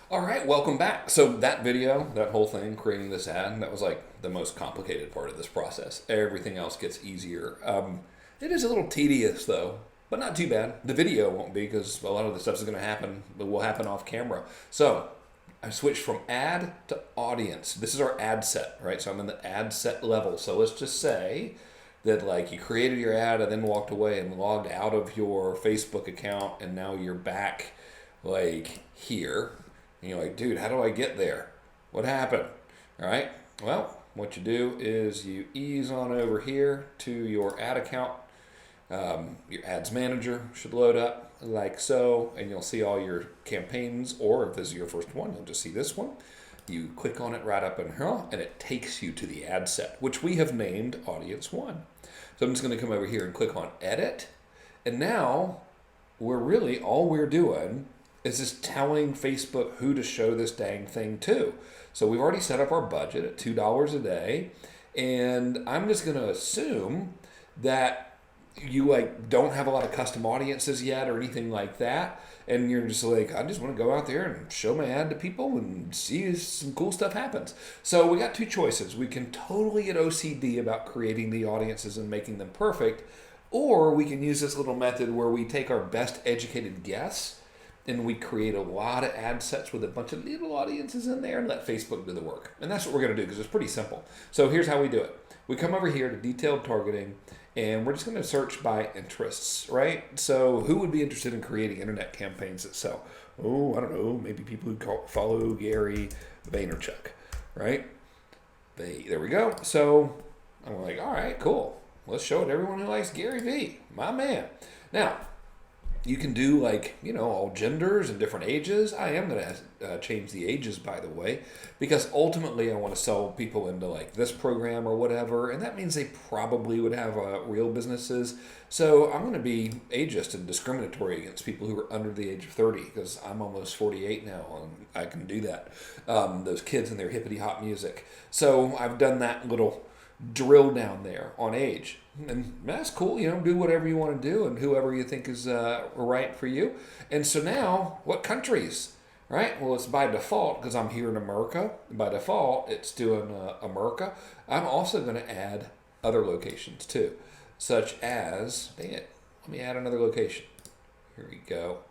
All right, welcome back. So that video, that whole thing, creating this ad, that was like the most complicated part of this process. Everything else gets easier. It is a little tedious though, but not too bad. The video won't be because a lot of the stuff is going to happen, but will happen off camera. So I switched from ad to audience. This is our ad set, right? So I'm in the ad set level. So let's just say that like you created your ad and then walked away and logged out of your Facebook account and now you're back like here. And you're like, dude, how do I get there? What happened? All right. Well, what you do is you ease on over here to your ad account. Your ads manager should load up like so, and you'll see all your campaigns, or if this is your first one, you'll just see this one. You click on it right up in here, and it takes you to the ad set, which we have named Audience 1. So I'm just going to come over here and click on Edit, and now all we're doing is just telling Facebook who to show this dang thing to. So we've already set up our budget at $2 a day, and I'm just going to assume that you like don't have a lot of custom audiences yet or anything like that, and you're just like, I just want to go out there and show my ad to people and see if some cool stuff happens. So we got two choices. We can totally get OCD about creating the audiences and making them perfect, or we can use this little method where we take our best educated guess and we create a lot of ad sets with a bunch of little audiences in there and let Facebook do the work. And that's what we're going to do because it's pretty simple. So here's how we do it. We come over here to detailed targeting, and we're just going to search by interests, right? So who would be interested in creating internet campaigns that sell? Oh, I don't know, maybe people who follow Gary Vaynerchuk, right? There we go. So I'm like, all right, cool. Let's show it to everyone who likes Gary V, my man. Now, you can do like, all genders and different ages. I am going to change the ages, by the way, because ultimately I want to sell people into like this program or whatever. And that means they probably would have real businesses. So I'm going to be ageist and discriminatory against people who are under the age of 30 because I'm almost 48 now and I can do that. Those kids and their hippity hop music. So I've done that little drill down there on age. And that's cool, do whatever you want to do and whoever you think is right for you. And so now, what countries, right? Well, it's by default because I'm here in America. By default, it's doing America. I'm also going to add other locations too, such as, dang it, let me add another location. Here we go.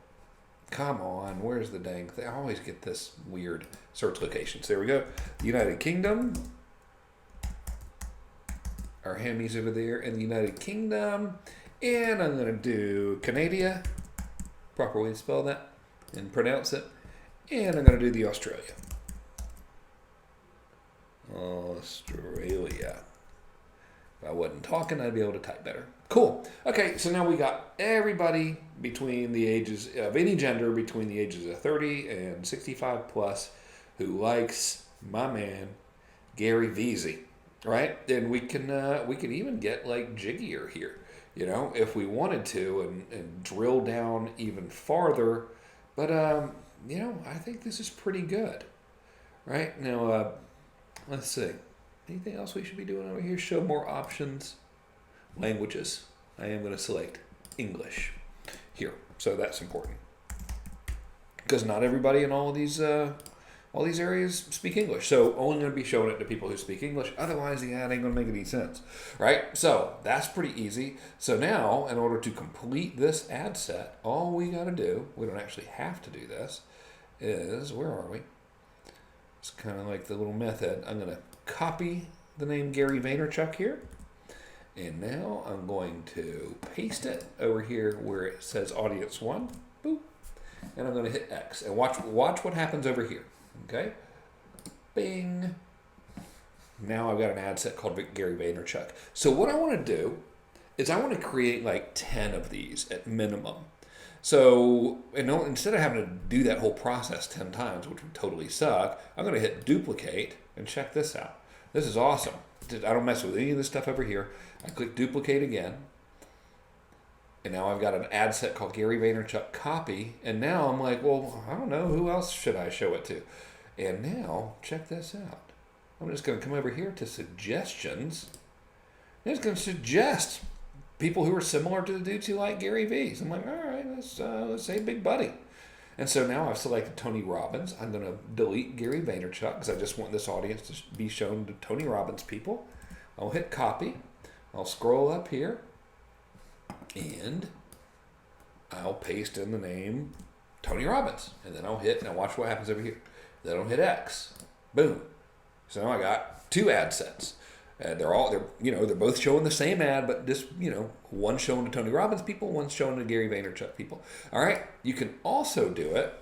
Come on, where's the dang thing? I always get this weird search locations. There we go. United Kingdom. Our hammies over there in the United Kingdom. And I'm going to do Canada, proper way to spell that and pronounce it. And I'm going to do the Australia. Australia. If I wasn't talking, I'd be able to type better. Cool. Okay, so now we got everybody between the ages of any gender between the ages of 30 and 65 plus who likes my man, Gary Veezy. Right, and we can even get like jiggier here, if we wanted to, and drill down even farther. But I think this is pretty good. Right now, let's see. Anything else we should be doing over here? Show more options. Languages. I am going to select English here, so that's important because not everybody in all these areas speak English. So only going to be showing it to people who speak English. Otherwise, the ad ain't going to make any sense, right? So that's pretty easy. So now, in order to complete this ad set, all we got to do, we don't actually have to do this, is, where are we? It's kind of like the little method. I'm going to copy the name Gary Vaynerchuk here. And now I'm going to paste it over here where it says Audience 1. Boop. And I'm going to hit X. And watch what happens over here. Okay, bing. Now I've got an ad set called Gary Vaynerchuk. So what I want to do is I want to create like 10 of these at minimum. So instead of having to do that whole process 10 times, which would totally suck, I'm going to hit duplicate and check this out. This is awesome. I don't mess with any of this stuff over here. I click duplicate again. And now I've got an ad set called Gary Vaynerchuk copy. And now I'm like, well, I don't know. Who else should I show it to? And now, check this out. I'm just going to come over here to suggestions. And it's going to suggest people who are similar to the dudes who like Gary V's. I'm like, all right, let's say Big Buddy. And so now I've selected Tony Robbins. I'm going to delete Gary Vaynerchuk because I just want this audience to be shown to Tony Robbins people. I'll hit copy. I'll scroll up here and I'll paste in the name Tony Robbins. And then I'll hit, now watch what happens over here. Then I'll hit X. Boom. So now I got 2 ad sets. They're both showing the same ad, but this, one's showing to Tony Robbins people, one's showing to Gary Vaynerchuk people. All right. You can also do it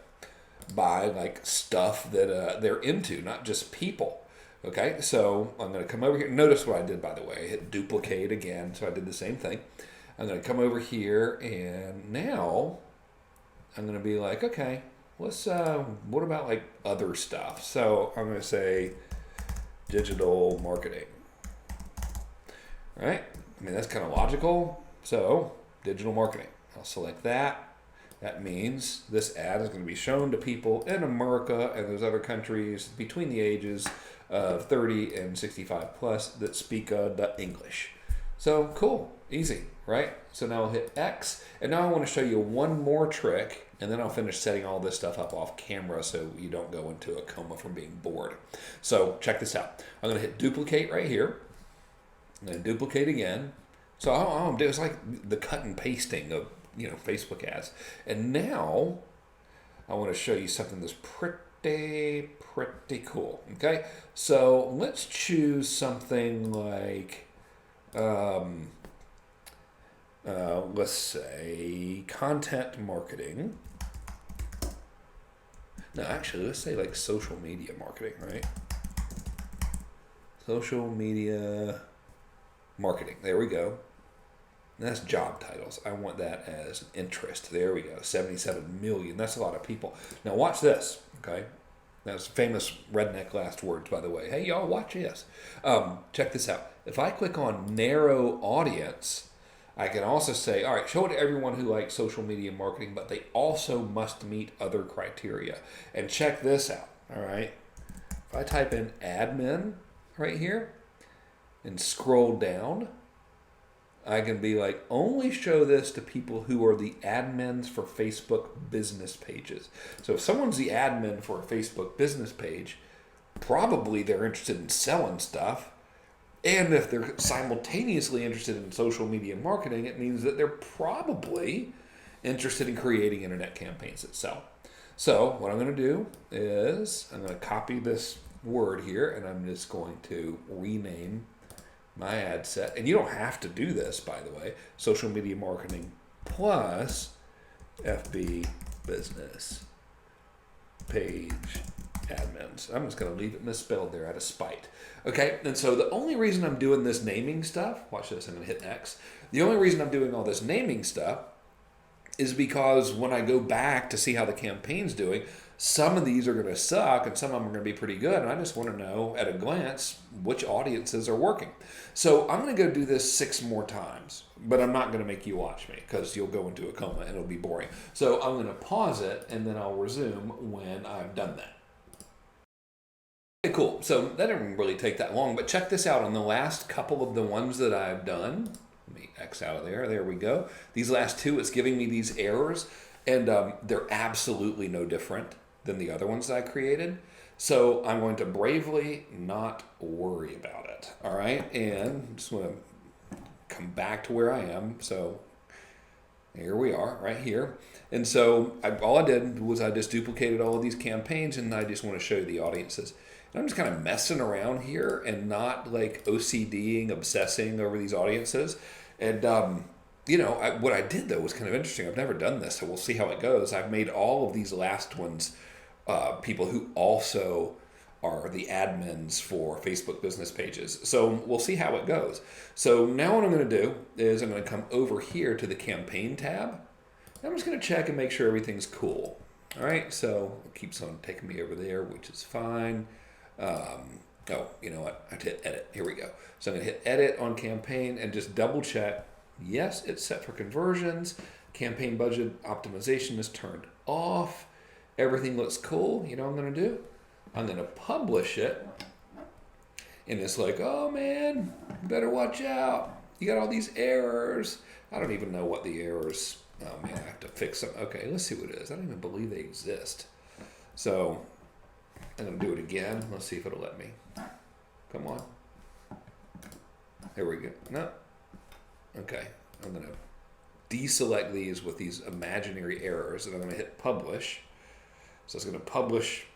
by like stuff that they're into, not just people. Okay. So I'm going to come over here. Notice what I did, by the way. I hit duplicate again. So I did the same thing. I'm going to come over here, and now I'm going to be like, okay, what about like other stuff? So I'm going to say digital marketing. Right? I mean, that's kind of logical. So, digital marketing. I'll select that. That means this ad is going to be shown to people in America and those other countries between the ages of 30 and 65 plus that speak the English. So, cool. Easy, right? So now I'll hit X. And now I want to show you one more trick, and then I'll finish setting all this stuff up off camera so you don't go into a coma from being bored. So, check this out. I'm going to hit duplicate right here. And then duplicate again. So all I'm doing is like the cut and pasting of Facebook ads. And now I want to show you something that's pretty cool. Okay, so let's choose something like let's say content marketing. No, actually, let's say like social media marketing, right? Social media marketing. There we go. And that's job titles. I want that as an interest. There we go. 77 million. That's a lot of people. Now watch this. Okay. That's famous redneck last words, by the way. Hey, y'all, watch this. Check this out. If I click on narrow audience, I can also say, all right, show it to everyone who likes social media marketing, but they also must meet other criteria. And check this out. All right. If I type in admin right here, and scroll down, I can be like, only show this to people who are the admins for Facebook business pages. So if someone's the admin for a Facebook business page, probably they're interested in selling stuff. And if they're simultaneously interested in social media marketing, it means that they're probably interested in creating internet campaigns that sell. So what I'm going to do is I'm going to copy this word here, and I'm just going to rename my ad set. And you don't have to do this, by the way. Social media marketing plus FB business page admins. I'm just going to leave it misspelled there out of spite. Okay, and so the only reason I'm doing this naming stuff, watch this, I'm going to hit X. The only reason I'm doing all this naming stuff is because when I go back to see how the campaign's doing, some of these are going to suck and some of them are going to be pretty good. And I just want to know at a glance which audiences are working. So I'm going to go do this 6 more times, but I'm not going to make you watch me because you'll go into a coma and it'll be boring. So I'm going to pause it and then I'll resume when I've done that. Okay, cool. So that didn't really take that long, but check this out. On the last couple of the ones that I've done, let me X out of there. There we go. These last 2, it's giving me these errors, and they're absolutely no different than the other ones that I created. So I'm going to bravely not worry about it. All right. And just want to come back to where I am. So here we are right here. And so all I did was I just duplicated all of these campaigns, and I just want to show you the audiences. And I'm just kind of messing around here and not like OCDing, obsessing over these audiences. And, what I did though was kind of interesting. I've never done this, so we'll see how it goes. I've made all of these last ones people who also are the admins for Facebook business pages. So we'll see how it goes. So now what I'm going to do is I'm going to come over here to the campaign tab. I'm just going to check and make sure everything's cool. All right, so it keeps on taking me over there, which is fine. You know what? I have to hit edit. Here we go. So I'm going to hit edit on campaign and just double check. Yes, it's set for conversions. Campaign budget optimization is turned off. Everything looks cool. You know what I'm going to do? I'm going to publish it. And it's like, oh man, you better watch out. You got all these errors. I don't even know what the errors Oh man, I have to fix them. Okay, let's see what it is. I don't even believe they exist. So I'm gonna do it again. Let's see if it'll let me. Come on. There we go. No. Okay. I'm gonna deselect these with these imaginary errors, and I'm gonna hit publish. So it's gonna publish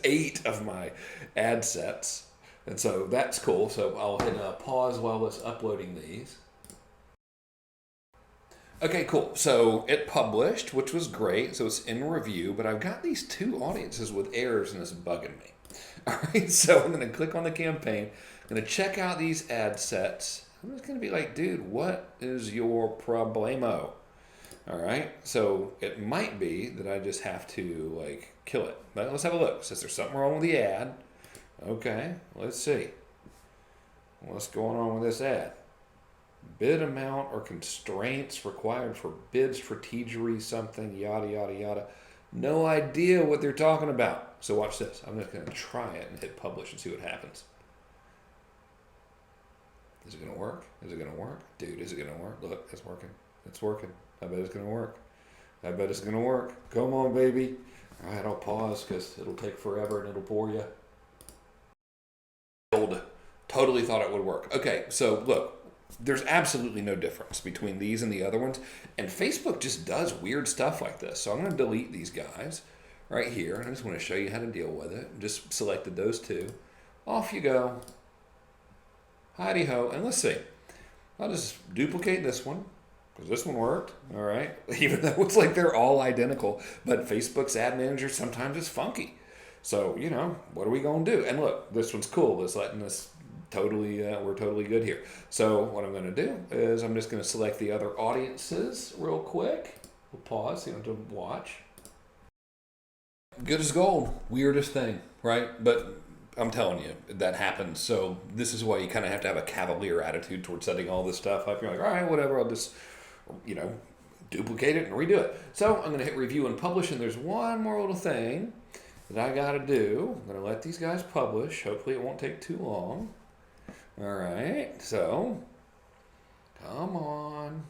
8 of my ad sets, and so that's cool. So I'll hit pause while it's uploading these. Okay, cool. So it published, which was great. So it's in review, but I've got these 2 audiences with errors and it's bugging me. All right, so I'm going to click on the campaign. I'm going to check out these ad sets. I'm just going to be like, dude, what is your problemo? All right, so it might be that I just have to like kill it. But let's have a look. Says there's something wrong with the ad. Okay, let's see. What's going on with this ad? Bid amount or constraints required for bid strategy, something, yada, yada, yada. No idea what they're talking about. So watch this. I'm just going to try it and hit publish and see what happens. Is it going to work? Is it going to work? Dude, is it going to work? Look, it's working. It's working. I bet it's going to work. I bet it's going to work. Come on, baby. All right, I'll pause because it'll take forever and it'll bore you. Totally thought it would work. Okay, so look. There's absolutely no difference between these and the other ones. And Facebook just does weird stuff like this. So I'm going to delete these guys right here. And I just want to show you how to deal with it. Just selected those 2. Off you go. Hidey-ho. And let's see. I'll just duplicate this one because this one worked. All right. Even though it's like they're all identical. But Facebook's ad manager sometimes is funky. So, you know, what are we going to do? And look, this one's cool. It's letting us totally, we're totally good here. So what I'm going to do is I'm just going to select the other audiences real quick. We'll pause so you don't have to watch. Good as gold. Weirdest thing, right? But I'm telling you, that happens. So this is why you kind of have to have a cavalier attitude towards setting all this stuff up. You're like, all right, whatever, I'll just, you know, duplicate it and redo it. So I'm going to hit review and publish, and there's one more little thing that I got to do. I'm going to let these guys publish. Hopefully it won't take too long. All right, so come on,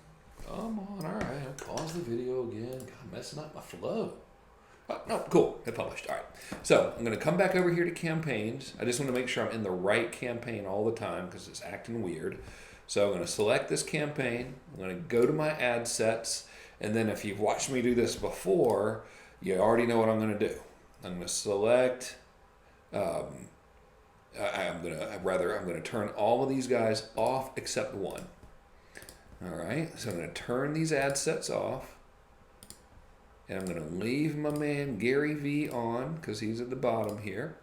all right, I'll pause the video again. God, messing up my flow. Oh, no, cool, it published. All right, so I'm going to come back over here to campaigns. I just want to make sure I'm in the right campaign all the time because it's acting weird. So I'm going to select this campaign. I'm going to go to my ad sets, and then if you've watched me do this before, you already know what I'm going to do. I'm going to select. I'm going to turn all of these guys off except one. All right, so I'm going to turn these ad sets off, and I'm going to leave my man Gary V on because he's at the bottom here.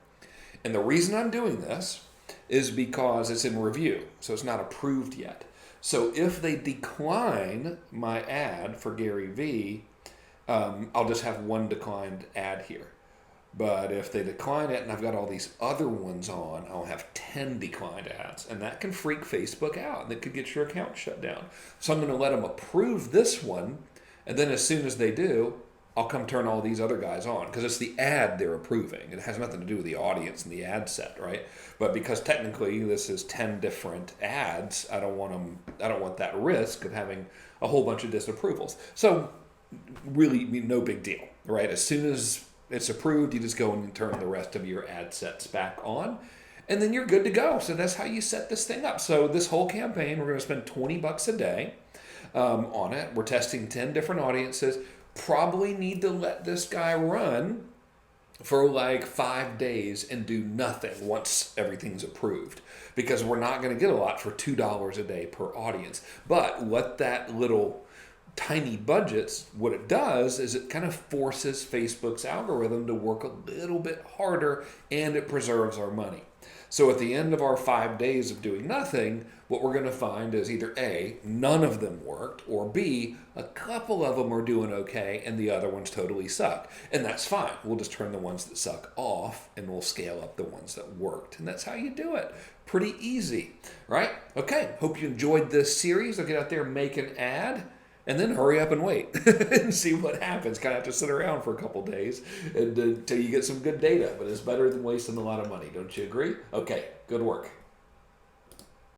And the reason I'm doing this is because it's in review, so it's not approved yet. So if they decline my ad for Gary V, I'll just have one declined ad here. But if they decline it and I've got all these other ones on, I'll have 10 declined ads. And that can freak Facebook out. That could get your account shut down. So I'm going to let them approve this one. And then as soon as they do, I'll come turn all these other guys on. Because it's the ad they're approving. It has nothing to do with the audience and the ad set, right? But because technically this is 10 different ads, I don't want that risk of having a whole bunch of disapprovals. So really no big deal, right? As soon as it's approved, you just go and turn the rest of your ad sets back on, and then you're good to go. So that's how you set this thing up. So this whole campaign, we're going to spend $20 a day on it. We're testing 10 different audiences. Probably need to let this guy run for like 5 days and do nothing once everything's approved, because we're not going to get a lot for $2 a day per audience. But what that little tiny budgets, what it does is it kind of forces Facebook's algorithm to work a little bit harder, and it preserves our money. So at the end of our 5 days of doing nothing, what we're going to find is either A, none of them worked, or B, a couple of them are doing okay and the other ones totally suck. And that's fine. We'll just turn the ones that suck off and we'll scale up the ones that worked. And that's how you do it. Pretty easy, right? Okay, hope you enjoyed this series. I'll get out there and make an ad. And then hurry up and wait and see what happens. Kind of have to sit around for a couple days until you get some good data. But it's better than wasting a lot of money. Don't you agree? Okay, good work.